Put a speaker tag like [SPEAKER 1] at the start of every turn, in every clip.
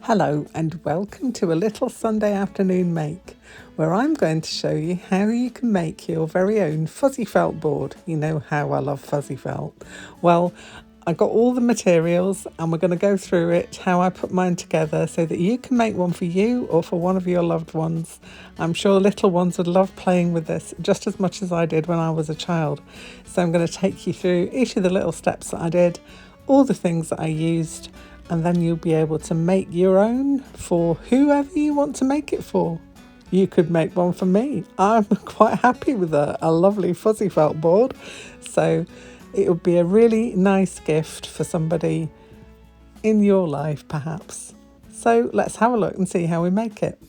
[SPEAKER 1] Hello and welcome to a little Sunday afternoon make, where I'm going to show you how you can make your very own fuzzy felt board. You know how I love fuzzy felt. Well, I got all the materials and we're going to go through it, how I put mine together so that you can make one for you or for one of your loved ones. I'm sure little ones would love playing with this just as much as I did when I was a child. So I'm going to take you through each of the little steps that I did, all the things that I used, and then you'll be able to make your own for whoever you want to make it for. You could make one for me. I'm quite happy with a lovely fuzzy felt board, so it would be a really nice gift for somebody in your life perhaps. So let's have a look and see how we make it.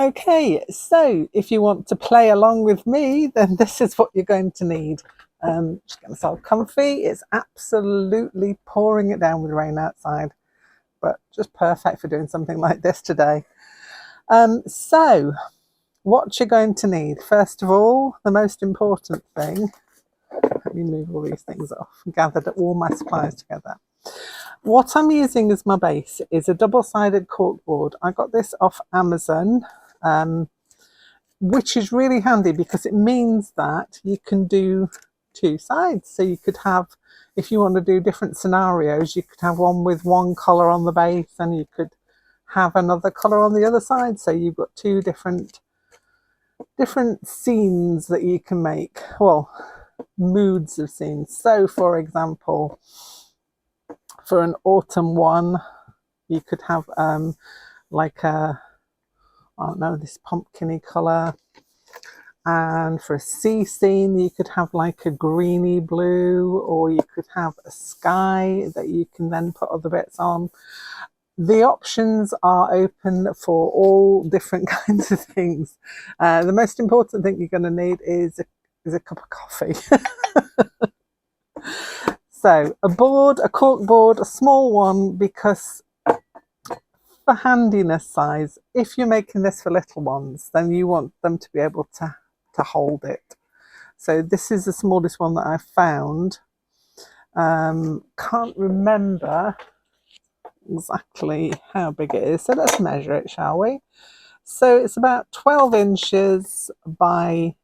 [SPEAKER 1] Okay, so if you want to play along with me, then this is what you're going to need. Just get myself comfy. It's absolutely pouring it down with rain outside, but just perfect for doing something like this today. So what you're going to need, first of all, the most important thing, let me move all these things off, gathered all my supplies together. What I'm using as my base is a double-sided corkboard. I got this off Amazon, which is really handy because it means that you can do two sides. So you could have, if you want to do different scenarios, you could have one with one colour on the base and you could have another colour on the other side. So you've got two different scenes that you can make, well, moods of scenes. So for example, for an autumn one, you could have like a, I don't know, this pumpkin-y colour. And for a sea scene, you could have like a greeny blue, or you could have a sky that you can then put other bits on. The options are open for all different kinds of things. The most important thing you're going to need is a cup of coffee. So a board, a cork board, a small one, because for handiness size, if you're making this for little ones, then you want them to be able to hold it. So this is the smallest one that I found. Can't remember exactly how big it is, so let's measure it, shall we? So it's about 12 inches by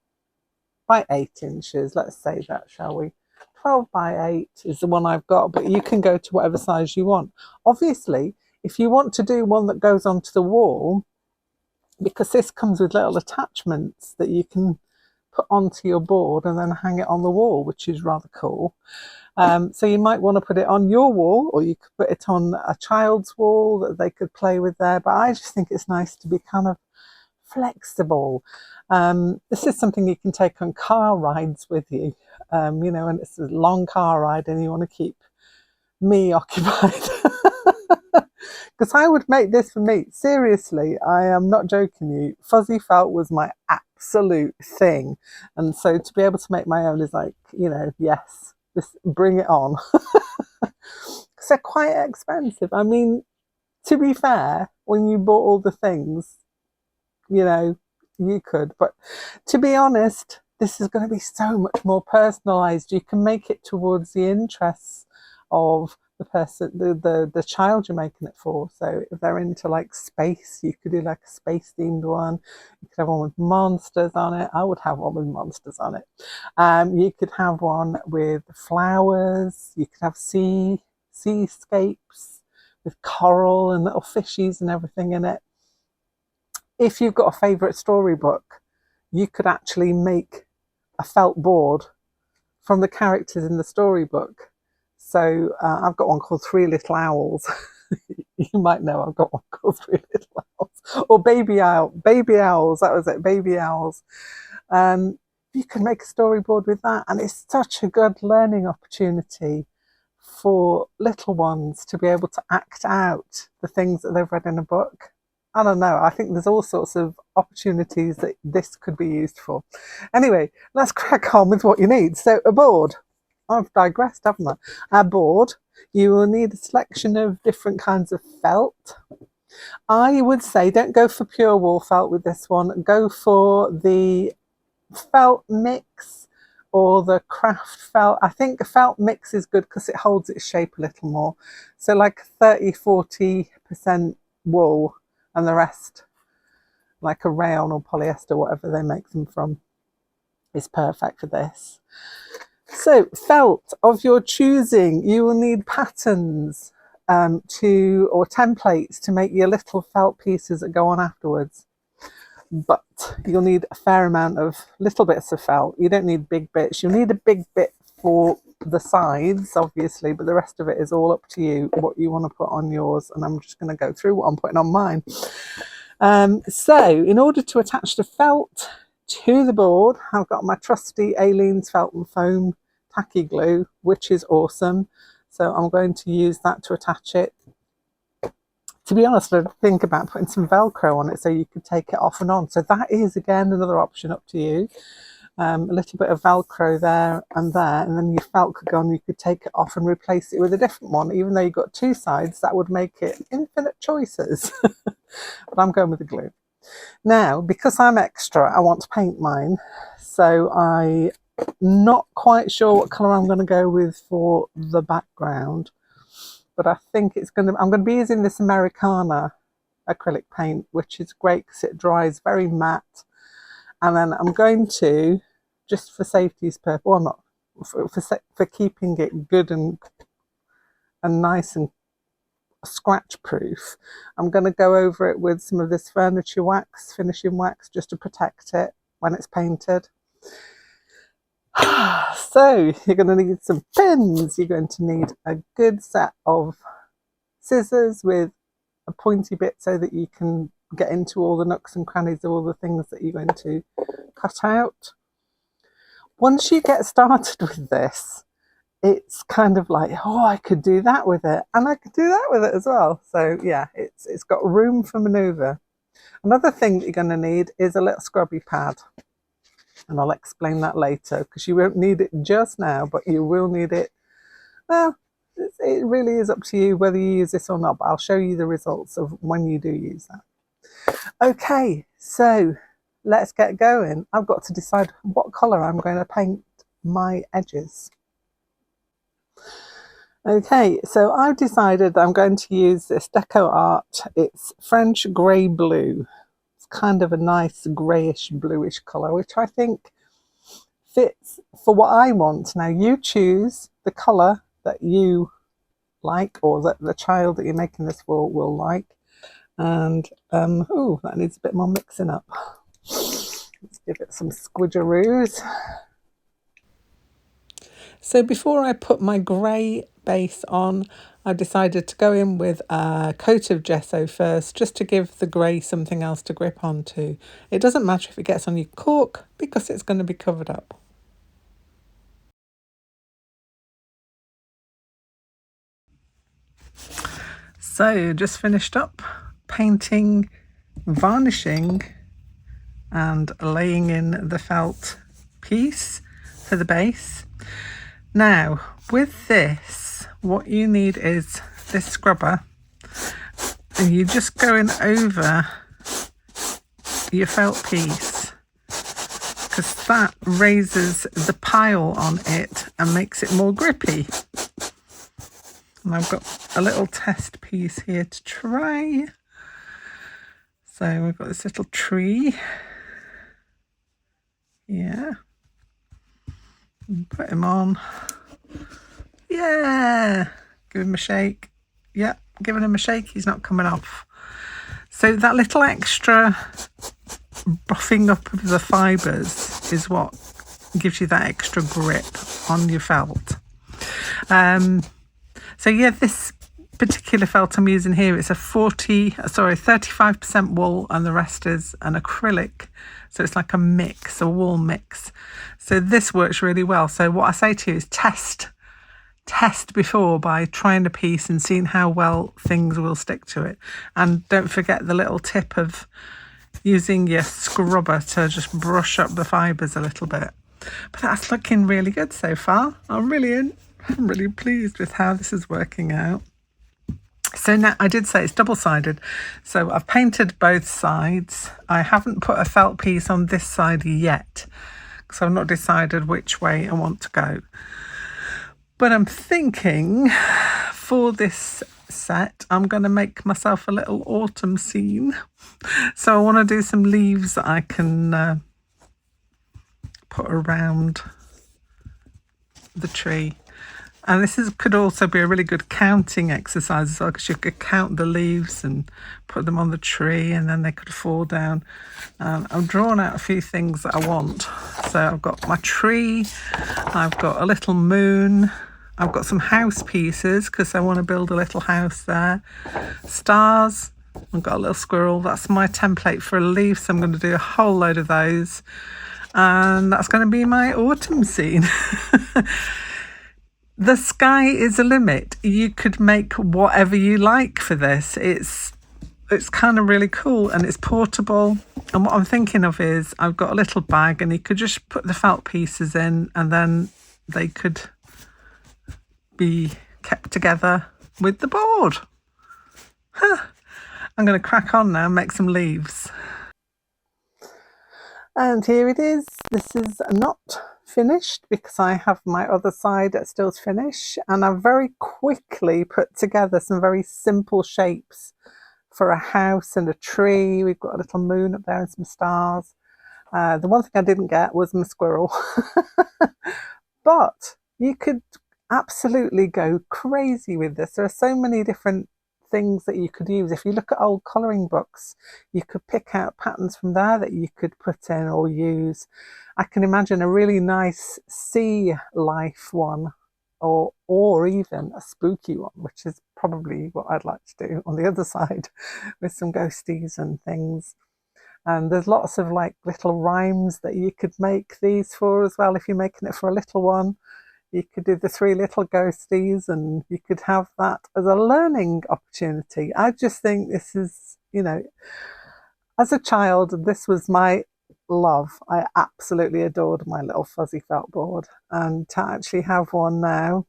[SPEAKER 1] 8 inches, let's say that, shall we? 12 by 8 is the one I've got, but you can go to whatever size you want. Obviously, if you want to do one that goes onto the wall, because this comes with little attachments that you can put onto your board and then hang it on the wall, which is rather cool. So you might want to put it on your wall, or you could put it on a child's wall that they could play with there. But I just think it's nice to be kind of flexible. This is something you can take on car rides with you, you know, and it's a long car ride and you want to keep me occupied. Because I would make this for me. Seriously, I am not joking you. Fuzzy felt was my absolute thing. And so to be able to make my own is like, you know, yes, just bring it on. Because they're quite expensive. I mean, to be fair, when you bought all the things, you know, you could. But to be honest, this is going to be so much more personalised. You can make it towards the interests of the person, the child you're making it for. So if they're into like space, you could do like a space themed one. You could have one with monsters on it. I would have one with monsters on it. You could have one with flowers. You could have seascapes with coral and little fishies and everything in it. If you've got a favourite storybook, you could actually make a felt board from the characters in the storybook. So I've got one called Three Little Owls. You might know I've got one called Three Little Owls. Or Baby Owls, that was it, Baby Owls. You can make a storyboard with that, and it's such a good learning opportunity for little ones to be able to act out the things that they've read in a book. I don't know, I think there's all sorts of opportunities that this could be used for. Anyway, let's crack on with what you need. So a board. I've digressed, haven't I? A board. You will need a selection of different kinds of felt. I would say don't go for pure wool felt with this one. Go for the felt mix or the craft felt. I think felt mix is good because it holds its shape a little more. So like 30-40% wool and the rest like a rayon or polyester, whatever they make them from, is perfect for this. So felt of your choosing. You will need patterns or templates to make your little felt pieces that go on afterwards. But you'll need a fair amount of little bits of felt. You don't need big bits. You'll need a big bit for the sides, obviously, but the rest of it is all up to you, what you want to put on yours. And I'm just going to go through what I'm putting on mine. So in order to attach the felt to the board, I've got my trusty Aleene's Felt and Foam tacky glue, which is awesome. So I'm going to use that to attach it. To be honest, I'd think about putting some Velcro on it so you could take it off and on. So that is, again, another option up to you. A little bit of Velcro there, and then your felt could go on. You could take it off and replace it with a different one. Even though you've got two sides, that would make it infinite choices. But I'm going with the glue. Now, because I'm extra, I want to paint mine. So I'm not quite sure what colour I'm going to go with for the background. But I think I'm going to be using this Americana acrylic paint, which is great because it dries very matte. And then I'm going to, just for safety's purpose, well, not for keeping it good and nice and scratch proof, I'm going to go over it with some of this furniture wax, finishing wax, just to protect it when it's painted. So you're going to need some pins. You're going to need a good set of scissors with a pointy bit so that you can get into all the nooks and crannies of all the things that you're going to cut out. Once you get started with this, it's kind of like, oh, I could do that with it, and I could do that with it as well. So yeah, it's got room for manoeuvre. Another thing that you're going to need is a little scrubby pad. And I'll explain that later because you won't need it just now, but you will need it. Well, it really is up to you whether you use this or not, but I'll show you the results of when you do use that. Okay, so let's get going. I've got to decide what colour I'm going to paint my edges. Okay, so I've decided that I'm going to use this Deco Art. It's French grey blue. Kind of a nice greyish bluish colour, which I think fits for what I want. Now you choose the colour that you like, or that the child that you're making this for will like. And oh, that needs a bit more mixing up. Let's give it some squidgeroos. So before I put my grey base on, I decided to go in with a coat of gesso first, just to give the grey something else to grip onto. It doesn't matter if it gets on your cork because it's going to be covered up. So just finished up painting, varnishing and laying in the felt piece for the base. Now with this, what you need is this scrubber, and you're just going over your felt piece because that raises the pile on it and makes it more grippy. And I've got a little test piece here to try. So we've got this little tree. Yeah. And put him on. Yeah. Give him a shake. Yep, giving him a shake, he's not coming off. So that little extra buffing up of the fibres is what gives you that extra grip on your felt. So yeah, this particular felt I'm using here, it's a 35% wool and the rest is an acrylic. So it's like a mix, a wool mix. So this works really well. So what I say to you is test before by trying a piece and seeing how well things will stick to it. And don't forget the little tip of using your scrubber to just brush up the fibres a little bit. But that's looking really good so far. I'm really pleased with how this is working out. So now I did say it's double-sided, so I've painted both sides. I haven't put a felt piece on this side yet, because I've not decided which way I want to go. But I'm thinking for this set, I'm going to make myself a little autumn scene. So I want to do some leaves that I can put around the tree. And this could also be a really good counting exercise as well, because you could count the leaves and put them on the tree and then they could fall down. I've drawn out a few things that I want. So I've got my tree, I've got a little moon, I've got some house pieces because I want to build a little house there. Stars, I've got a little squirrel. That's my template for a leaf, so I'm going to do a whole load of those. And that's going to be my autumn scene. The sky is the limit. You could make whatever you like for this. It's kind of really cool and it's portable. And what I'm thinking of is I've got a little bag and you could just put the felt pieces in and then they could be kept together with the board. I'm going to crack on now and make some leaves. And here it is. This is not finished because I have my other side that still to finish, and I've very quickly put together some very simple shapes for a house and a tree. We've got a little moon up there and some stars. The one thing I didn't get was my squirrel. But you could absolutely go crazy with this. There are so many different things that you could use. If you look at old colouring books, you could pick out patterns from there that you could put in or use. I can imagine a really nice sea life one, or even a spooky one, which is probably what I'd like to do on the other side with some ghosties and things. And there's lots of like little rhymes that you could make these for as well. If you're making it for a little one, you could do the 3 little ghosties and you could have that as a learning opportunity. I just think this is, you know, as a child, this was my love. I absolutely adored my little fuzzy felt board, and to actually have one now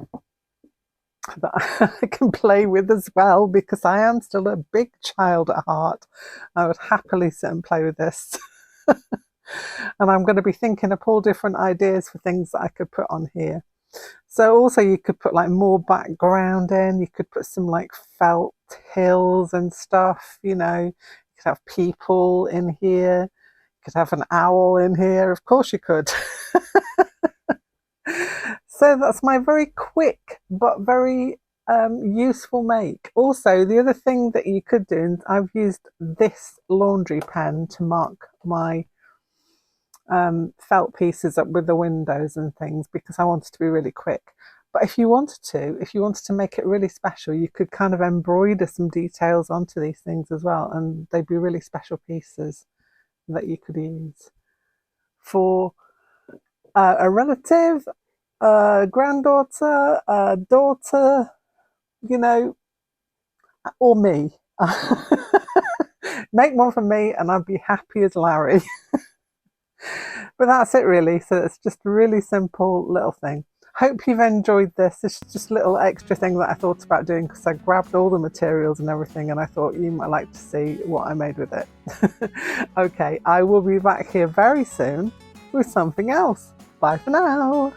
[SPEAKER 1] that I can play with as well, because I am still a big child at heart. I would happily sit and play with this. And I'm going to be thinking up all different ideas for things that I could put on here. So also you could put like more background in, you could put some like felt hills and stuff, you know, you could have people in here, you could have an owl in here, of course you could. So that's my very quick but very useful make. Also, the other thing that you could do, and I've used this laundry pen to mark my felt pieces up with the windows and things because I wanted to be really quick. But if you wanted to make it really special, you could kind of embroider some details onto these things as well, and they'd be really special pieces that you could use for a relative, a granddaughter, a daughter, you know, or me. Make one for me and I'd be happy as Larry. But that's it really. So it's just a really simple little thing. Hope you've enjoyed this. It's just a little extra thing that I thought about doing because I grabbed all the materials and everything and I thought you might like to see what I made with it. Okay, I will be back here very soon with something else. Bye for now.